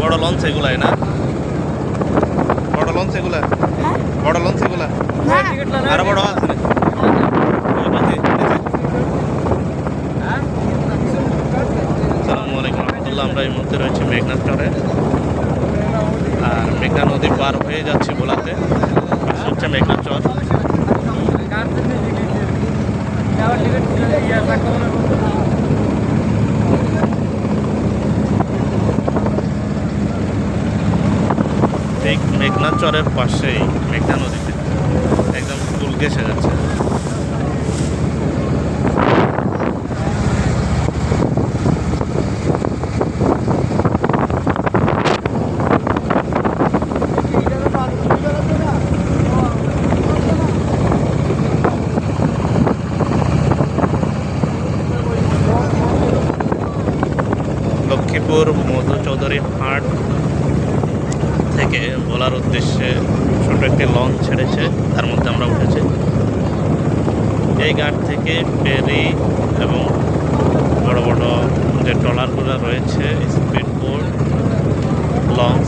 বড় লঞ্চ এগুলাই না, বড় লঞ্চ এগুলা, বড় লঞ্চ এগুলা আরো বড় আছে না? আসসালামু আলাইকুম রহমতুল্লাহ। আমরা এই মুহূর্তে রয়েছি মেঘনা চরে, আর মেঘনা নদী পার হয়ে যাচ্ছি ভোলাতে। হচ্ছে মেঘনা চর। ঠিক মেঘনা চরের পাশেই মেঘনা নদীতে একদম ফুল ঘেঁষে যাচ্ছে। লক্ষ্মীপুর মধু চৌধুরী হাট থেকে ভোলার উদ্দেশ্যে ছোট একটি লঞ্চ ছেড়েছে, তার মধ্যে আমরা উঠেছি। এই ঘাট থেকে ফেরি এবং বড় বড় যে ট্রলারগুলো রয়েছে, স্পিড বোট, লঞ্চ,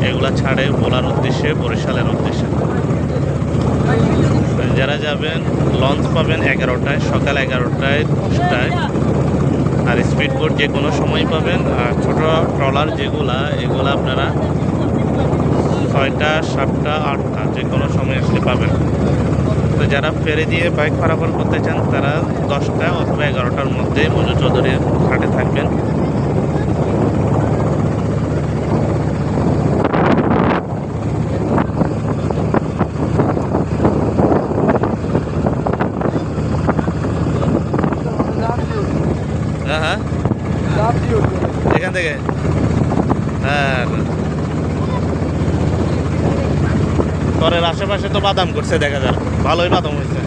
এগুলা ছাড়ে ভোলার উদ্দেশ্যে, বরিশালের উদ্দেশ্যে। যারা যাবেন লঞ্চ পাবেন 11টায়, সকাল 11টায়, 10টায়। আর স্পিড বোট যে কোনো সময় পাবেন। আর ছোটো ট্রলার যেগুলা, এগুলো আপনারা 6টা, 7টা, 8টা যে কোনো সময় আসলে পাবেন। তো যারা ফেরি দিয়ে বাইক পারাপার করতে চান তারা 10টা অথবা 11টার মধ্যে মধু চৌধুরীর ঘাটে থাকবেন। হ্যাঁ, এখান থেকে হ্যাঁ, চরের আশেপাশে তো বাদাম করছে, দেখা যায় ভালোই বাদাম হয়েছে।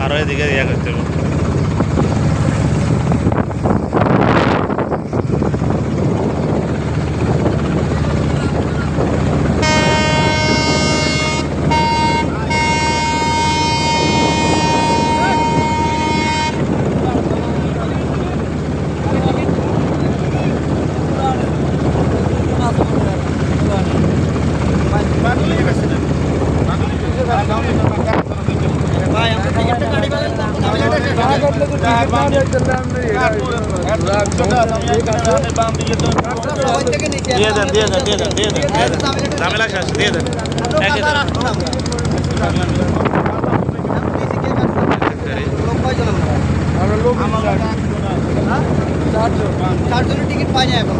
আরো এদিকে ইয়া করতে হবে। ঝামেলা শেষ, দিয়ে দেন। চারজনের টিকিট পাই না এখন।